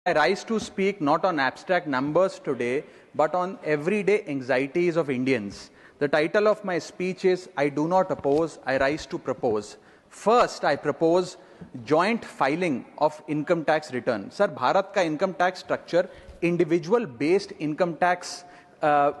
I rise to speak not on abstract numbers today, but on everyday anxieties of Indians. The title of my speech is, I do not oppose, I rise to propose. First, I propose joint filing of income tax return. Sir, Bharat का income tax structure individual based income tax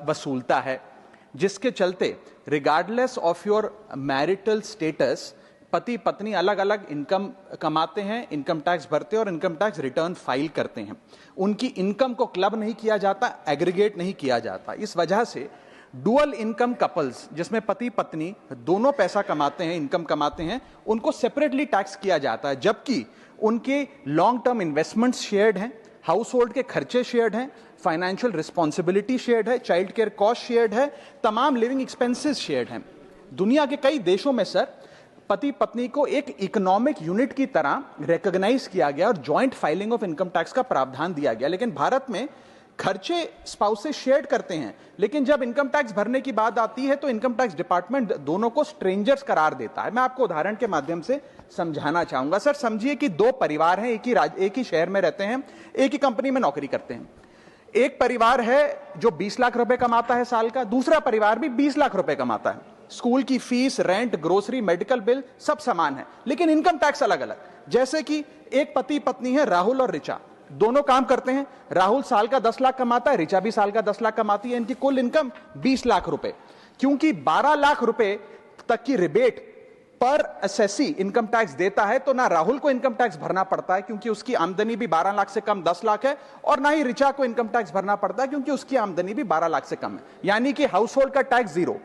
वसूलता है, जिसके चलते regardless of your marital status, पति पत्नी अलग अलग income कमाते हैं, इनकम टैक्स भरते हैं और इनकम टैक्स रिटर्न फाइल करते हैं। उनकी इनकम को क्लब नहीं किया जाता, एग्रीगेट नहीं किया जाता। इस वजह से डुअल इनकम कपल्स, जिसमें पति पत्नी दोनों पैसा कमाते हैं, इनकम कमाते हैं, उनको सेपरेटली टैक्स किया जाता है, जबकि उनके लॉन्ग टर्म इन्वेस्टमेंट्स शेयर्ड हैं, हाउस होल्ड के खर्चे शेयर्ड हैं, फाइनेंशियल रिस्पॉन्सिबिलिटी शेयर्ड है, चाइल्ड केयर कॉस्ट शेयर्ड है, तमाम लिविंग एक्सपेंसेस शेयर्ड हैं। दुनिया के कई देशों में सर पति पत्नी को एक इकोनॉमिक यूनिट की तरह रिकॉग्नाइज किया गया और joint filing of income tax का प्रावधान दिया गया। लेकिन भारत में खर्चे स्पाउसेस शेयर करते हैं, लेकिन जब इनकम टैक्स भरने की बात आती है तो इनकम टैक्स डिपार्टमेंट दोनों को स्ट्रेंजर्स करार देता है। मैं आपको उदाहरण के माध्यम से समझाना चाहूंगा। सर समझिए कि दो परिवार हैं, एक ही शहर में रहते हैं, एक ही कंपनी में नौकरी करते हैं। एक परिवार है जो 20 लाख रुपए कमाता है साल का, दूसरा परिवार भी 20 लाख रुपए कमाता है। स्कूल की fees, rent, grocery, medical bill सब समान है, लेकिन इनकम टैक्स अलग अलग। जैसे कि एक पति पत्नी है, राहुल और ऋचा, दोनों काम करते हैं। राहुल साल का 10 लाख कमाता है, ऋचा भी साल का 10 लाख कमाती है। इनकी कुल इनकम 20 लाख रुपए। क्योंकि 12 लाख रुपए तक की रिबेट पर असेसी इनकम टैक्स देता है, तो ना राहुल को इनकम टैक्स भरना पड़ता है क्योंकि उसकी आमदनी भी 12 लाख से कम 10 लाख है, और ना ही ऋचा को इनकम टैक्स भरना पड़ता है क्योंकि उसकी आमदनी भी 12 लाख से कम है, यानी कि हाउस होल्ड का टैक्स जीरो।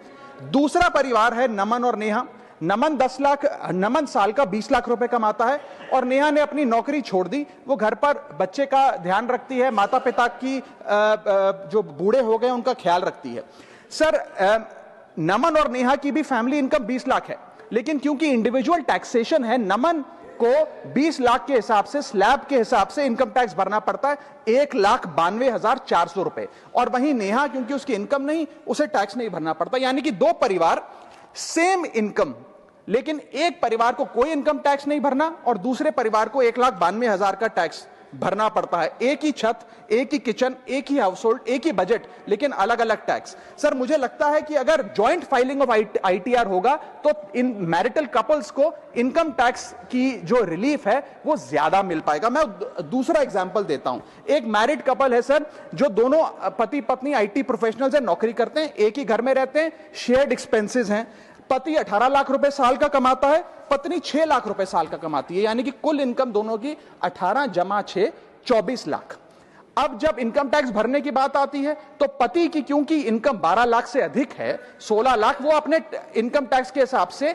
दूसरा परिवार है नमन और नेहा। नमन साल का 20 लाख रुपए कमाता है और नेहा ने अपनी नौकरी छोड़ दी। वो घर पर बच्चे का ध्यान रखती है, माता पिता की जो बूढ़े हो गए उनका ख्याल रखती है। सर नमन और नेहा की भी फैमिली इनकम 20 लाख है, लेकिन क्योंकि इंडिविजुअल टैक्सेशन है, नमन को 20 लाख के हिसाब से, स्लैब के हिसाब से इनकम टैक्स भरना पड़ता है 1,92,400 रुपए, और वहीं नेहा क्योंकि उसकी इनकम नहीं, उसे टैक्स नहीं भरना पड़ता। यानी कि दो परिवार सेम इनकम, लेकिन एक परिवार को कोई इनकम टैक्स नहीं भरना और दूसरे परिवार को 1,92,000 का टैक्स भरना पड़ता है। एक ही छत, एक ही किचन, एक ही हाउस होल्ड, एक ही बजट, लेकिन अलग अलग टैक्स। सर मुझे लगता है कि अगर जॉइंट फाइलिंग ऑफ आईटीआर होगा तो इन मैरिटल कपल्स को इनकम टैक्स की जो रिलीफ है वो ज्यादा मिल पाएगा। मैं दूसरा एग्जांपल देता हूं। एक मैरिड कपल है सर, जो दोनों पति पत्नी आईटी प्रोफेशनल्स हैं, नौकरी करते हैं, एक ही घर में रहते हैं, शेयर्ड एक्सपेंसेस हैं। पति 18 लाख रुपए साल का कमाता है, पत्नी 6 लाख रुपए साल का कमाती है, यानी कि कुल इनकम दोनों की 18 जमा 6 24 लाख। अब जब इनकम टैक्स भरने की बात आती है तो पति की क्योंकि इनकम 12 लाख से अधिक है, 16 लाख, वो अपने इनकम टैक्स के हिसाब से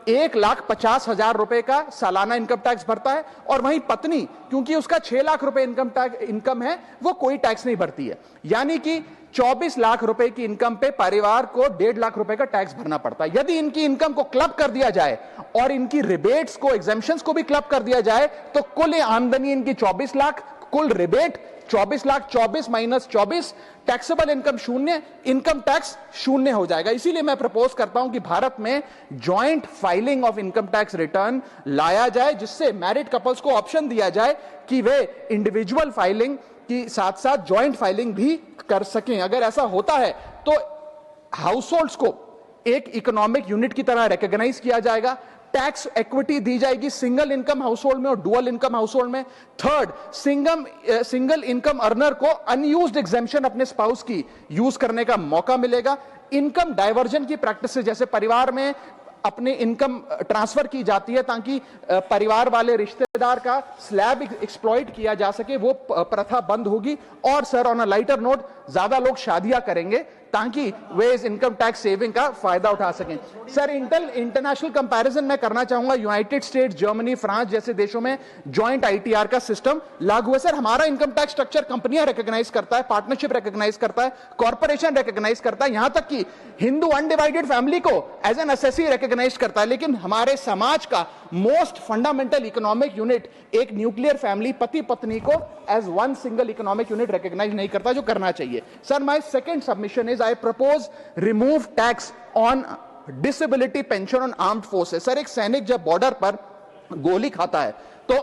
1,50,000 रुपए का सालाना इनकम टैक्स भरता है, और वहीं पत्नी क्योंकि उसका 6 लाख रुपए इनकम है, वो कोई टैक्स नहीं भरती है। यानी कि 24 लाख रुपए की इनकम पे परिवार को 1.5 लाख रुपए का टैक्स भरना पड़ता है। यदि इनकी इनकम को क्लब कर दिया जाए और इनकी रिबेट्स को, एग्जेम्पशंस को भी क्लब कर दिया जाए, तो कुल आमदनी इनकी 24 लाख, कुल rebate 24 lakh, 24 minus 24, taxable income शून्य, इनकम टैक्स शून्य हो जाएगा। इसीलिए मैं प्रपोज करता हूं कि भारत में joint filing of income tax return लाया जाए, जिससे मैरिड कपल्स को ऑप्शन दिया जाए कि वे इंडिविजुअल फाइलिंग की साथ साथ जॉइंट फाइलिंग भी कर सकें। अगर ऐसा होता है तो हाउस होल्ड्स को एक इकोनॉमिक यूनिट की तरह रिकॉग्नाइज किया जाएगा, टैक्स इक्विटी दी जाएगी सिंगल इनकम हाउस होल्ड में और डुअल इनकम हाउस होल्ड में। थर्ड, सिंगल इनकम अर्नर को अनयूज्ड एग्जेम्पशन अपने स्पाउस की यूज करने का मौका मिलेगा। इनकम डाइवर्जन की प्रैक्टिस, जैसे परिवार में अपने इनकम ट्रांसफर की जाती है ताकि परिवार वाले रिश्तेदार का स्लैब एक्सप्लॉइट किया जा सके, वो प्रथा बंद होगी। और sir on a lighter note, ज्यादा लोग शादियां करेंगे ताकि वे इस इनकम टैक्स सेविंग का फायदा उठा सकें। सर इंटरनेशनल कंपैरिजन मैं करना चाहूंगा। यूनाइटेड स्टेट्स, जर्मनी, फ्रांस जैसे देशों में जॉइंट आईटीआर का सिस्टम लागू है। सर हमारा इनकम टैक्स स्ट्रक्चर कंपनियां रिकॉग्नाइज करता है, पार्टनरशिप रिकॉग्नाइज करता है, कॉर्पोरेशन रिकॉग्नाइज करता है, यहां तक कि हिंदू अनडिवाइडेड फैमिली को एज एन एसएससी रिकॉग्नाइज करता है। लेकिन हमारे समाज का मोस्ट फंडामेंटल इकोनॉमिक यूनिट, एक न्यूक्लियर फैमिली, पति पत्नी को as one single economic unit recognize नहीं करता, जो करना चाहिए। Sir my second submission is, I propose remove tax on disability pension on armed forces. Sir एक सैनिक जब बॉर्डर पर गोली खाता है तो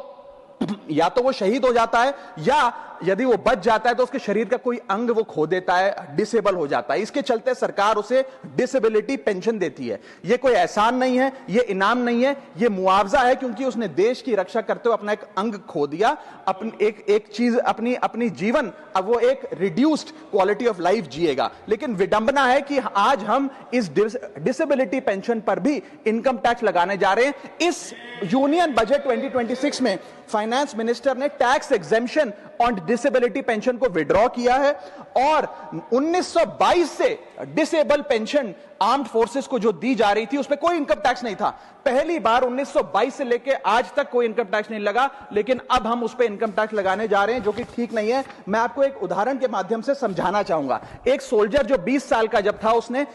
या तो वो शहीद हो जाता है, या यदि वो बच जाता है तो उसके शरीर का कोई अंग वो खो देता है, डिसेबल हो जाता है। इसके चलते सरकार उसे डिसेबिलिटी पेंशन देती है। ये कोई एहसान नहीं है, ये इनाम नहीं है, ये मुआवजा है, क्योंकि उसने देश की रक्षा करते हुए अपना एक अंग खो दिया, अपनी एक चीज, अपनी जीवन, अब वो एक रिड्यूस्ड क्वालिटी ऑफ लाइफ जिएगा। लेकिन विडंबना है कि आज हम इस डिसेबिलिटी पेंशन पर भी इनकम टैक्स लगाने जा रहे हैं। इस यूनियन बजट 2026 में फाइनेंस मिनिस्टर ने tax exemption on disability pension को विड्रॉ किया है, और 1922 से डिसेबल पेंशन आर्म्ड फोर्सेस को जो दी जा रही थी उसमें कोई इनकम टैक्स नहीं था। पहली बार 1922 से लेके आज तक कोई इनकम टैक्स नहीं लगा, लेकिन अब हम उस पर इनकम टैक्स लगाने जा रहे हैं, जो कि ठीक नहीं है। मैं आपको एक उदाहरण के माध्यम से समझाना चाहूंगा। एक सोल्जर जो 20 साल का जब था, उसने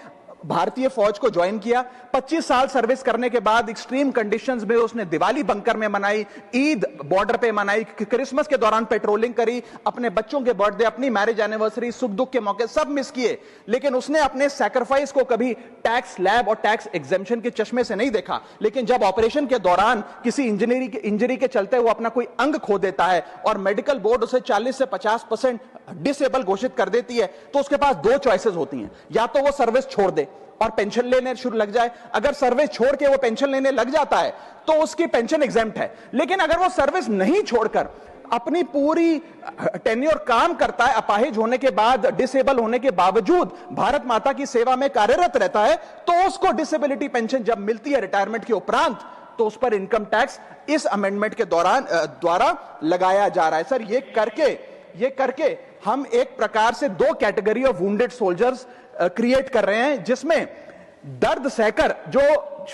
भारतीय फौज को ज्वाइन किया। 25 साल सर्विस करने के बाद एक्सट्रीम कंडीशंस में उसने दिवाली बंकर में मनाई, ईद बॉर्डर पे मनाई, क्रिसमस के दौरान पेट्रोलिंग करी, अपने बच्चों के बर्थडे, अपनी मैरिज एनिवर्सरी, सुख दुख के मौके सब मिस किए। लेकिन उसने अपने सैक्रिफाइस को कभी टैक्स स्लैब और टैक्स एग्जेम्पशन के चश्मे से नहीं देखा। लेकिन जब ऑपरेशन के दौरान किसी इंजरी के चलते वो अपना कोई अंग खो देता है और मेडिकल बोर्ड उसे 40 से 50% डिसेबल घोषित कर देती है, तो उसके पास दो चॉइसेस होती हैं। या तो वो सर्विस छोड़ दे और पेंशन लेने शुरू लग जाए। अगर सर्विस छोड़ के वो पेंशन लेने लग जाता है तो उसकी पेंशन एग्जेम्प्ट है। लेकिन अगर वो सर्विस नहीं छोड़कर अपनी पूरी टेन्योर काम करता है, अपाहिज होने के बाद, डिसेबल होने के बावजूद भारत माता की सेवा में कार्यरत रहता है, तो उसको डिसेबिलिटी पेंशन जब मिलती है रिटायरमेंट के उपरांत, तो उस पर इनकम टैक्स इस अमेंडमेंट के द्वारा लगाया जा रहा है। सर, ये करके हम एक प्रकार से दो category of wounded soldiers create कर रहे हैं, जिसमें दर्द सहकर जो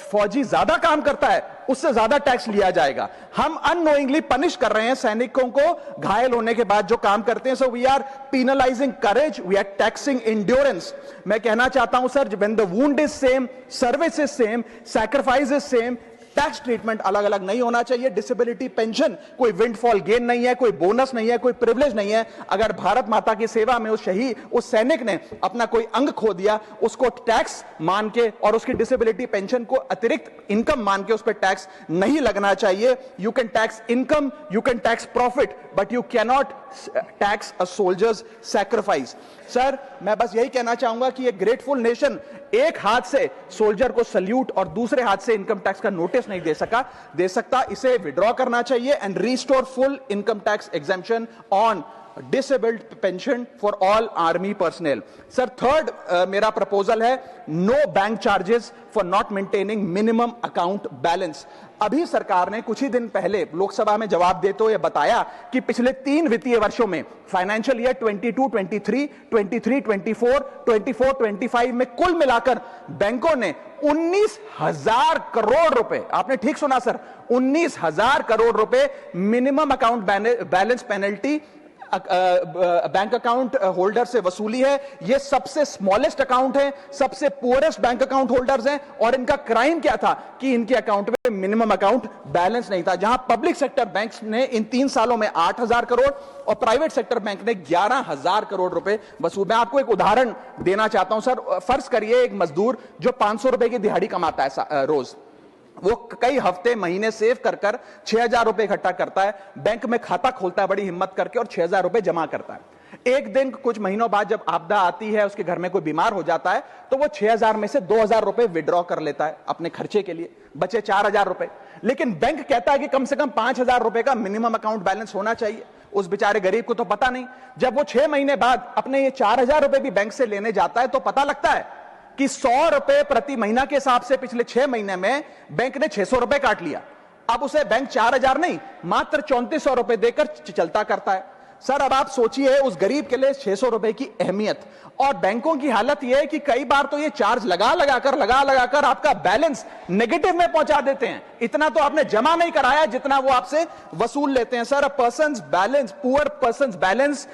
फौजी ज्यादा काम करता है उससे ज्यादा टैक्स लिया जाएगा। हम अननोइंगली पनिश कर रहे हैं सैनिकों को घायल होने के बाद जो काम करते हैं। So we are penalising courage, we are taxing endurance. मैं कहना चाहता हूं sir, when the wound is same, service is same, sacrifice is same, tax treatment अलग अलग नहीं होना चाहिए। डिसेबिलिटी पेंशन कोई विंडफॉल गेन नहीं है, कोई बोनस नहीं है, कोई प्रिविलेज नहीं है। अगर भारत माता की सेवा में उस सैनिक ने अपना कोई अंग खो दिया, उसको टैक्स मान के और उसकी डिसेबिलिटी पेंशन को अतिरिक्त इनकम मान के उस पर टैक्स नहीं लगना चाहिए। You can tax income, you can tax profit, but you can not tax a soldiers sacrifice. Sir, मैं बस यही कहना चाहूंगा कि एक ग्रेटफुल नेशन एक हाथ से सोल्जर को सल्यूट और दूसरे हाथ से इनकम टैक्स का नोटिस नहीं दे सकता। इसे विड्रॉ करना चाहिए and restore full income tax exemption on disabled pension for all army personnel. Sir, third मेरा प्रपोजल है no bank charges for not maintaining minimum account balance. अभी सरकार ने कुछ ही दिन पहले लोकसभा में जवाब देते हुए बताया कि पिछले 3 वित्तीय वर्षों में, फाइनेंशियल ईयर 22-23, 23-24, 24-25 में कुल मिलाकर बैंकों ने 19,000 करोड़ रुपए, आपने ठीक सुना सर, 19,000 करोड़ रुपए minimum account balance penalty bank account holder से वसूली है। ये सबसे स्मॉलेस्ट अकाउंट है, सबसे पुअरेस्ट बैंक अकाउंट होल्डर्स हैं, और इनका क्राइम क्या था कि इनके अकाउंट में मिनिमम अकाउंट बैलेंस नहीं था। जहां पब्लिक सेक्टर बैंक्स ने इन 3 सालों में 8,000 करोड़ और प्राइवेट सेक्टर बैंक ने 11,000 करोड़ रुपए वसूल। मैं आपको एक उदाहरण देना चाहता हूं सर। फर्ज करिए एक मजदूर जो 500 रुपए की दिहाड़ी कमाता है रोज, वो कई हफ्ते महीने सेव कर 6,000 रुपए इकट्ठा करता है, बैंक में खाता खोलता है बड़ी हिम्मत करके और 6,000 रुपए जमा करता है। एक दिन कुछ महीनों बाद जब आपदा आती है, उसके घर में कोई बीमार हो जाता है, तो वो 6,000 में से 2,000 रुपए विड्रॉ कर लेता है अपने खर्चे के लिए, बचे 4,000 रुपए। लेकिन बैंक कहता है कि कम से कम 5,000 रुपए का मिनिमम अकाउंट बैलेंस होना चाहिए। उस बेचारे गरीब को तो पता नहीं। जब वो 6 महीने बाद अपने ये 4,000 रुपए भी बैंक से लेने जाता है, तो पता लगता है कि 100 रुपए प्रति महीना के हिसाब से पिछले 6 महीने में बैंक ने 600 रुपए काट लिया। अब उसे बैंक 4,000 नहीं, मात्र 3,400 रुपए देकर चलता करता है। सर, अब आप सोचिए उस गरीब के लिए 600 रुपए की अहमियत। और बैंकों की हालत यह है कि कई बार तो ये चार्ज लगा लगाकर आपका बैलेंस नेगेटिव में पहुंचा देते हैं। इतना तो आपने जमा नहीं कराया जितना वो आपसे वसूल लेते हैं। Sir, poor persons balance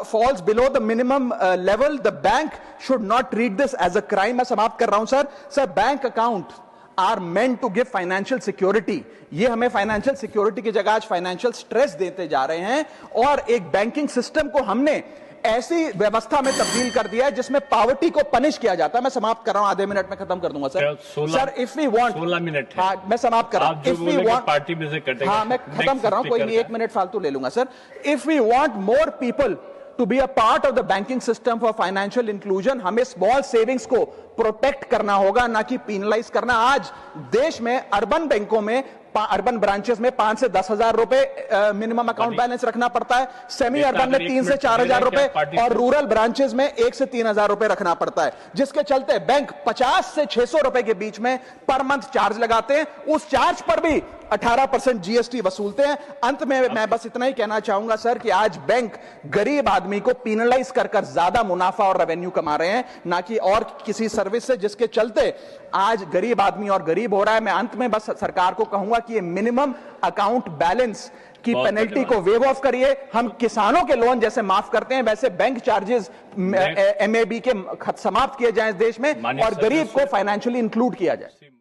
falls below the minimum level, the bank should not treat this as a crime। मैं समाप्त कर रहा हूं sir. Bank account are meant to give financial security. ये हमें फाइनेंशियल सिक्योरिटी की जगह आज फाइनेंशियल स्ट्रेस देते जा रहे हैं, और एक बैंकिंग सिस्टम को हमने ऐसी व्यवस्था में तब्दील कर दिया है जिसमें पॉवर्टी को पनिश किया जाता है। मैं समाप्त कर रहा हूं, आधे मिनट में खत्म कर दूंगा sir. Sir if we want 16 minute, हाँ मैं समाप्त कर रहा हूं। इफ वी वांट पार्टी में से कटेगा, हाँ मैं खत्म कर रहा हूं, कोई नहीं, 1 मिनट फालतू ले लूंगा sir. If we want more people to be a part of the banking system for financial inclusion, हमें स्मॉल सेविंग्स को प्रोटेक्ट करना होगा, ना कि पीनलाइज करना। आज देश में अर्बन बैंकों में, अर्बन ब्रांचेस में 5 से 10 हजार रुपए मिनिमम अकाउंट बैलेंस रखना पड़ता है, सेमी अर्बन में 3 से 4 हजार रुपए, और रूरल ब्रांचेस में 1 से 3 हजार रुपए रखना पड़ता है, जिसके चलते बैंक 50 से 600 रुपए के बीच में पर मंथ चार्ज लगाते हैं। उस चार्ज पर भी 18% जीएसटी वसूलते हैं। अंत में मैं बस इतना ही कहना चाहूंगा सर कि आज बैंक गरीब आदमी को पीनलाइज कर ज्यादा मुनाफा और रेवेन्यू कमा रहे हैं, ना कि और किसी सर्विस से, जिसके चलते आज गरीब आदमी और गरीब हो रहा है। मैं अंत में बस सरकार को कहूंगा कि ये मिनिमम अकाउंट बैलेंस की पेनल्टी को वेव ऑफ करिए। हम किसानों के लोन जैसे माफ करते हैं, वैसे बैंक चार्जेस एमएबी के समाप्त किए जाएं इस देश में, और गरीब को फाइनेंशियली इंक्लूड किया जाए।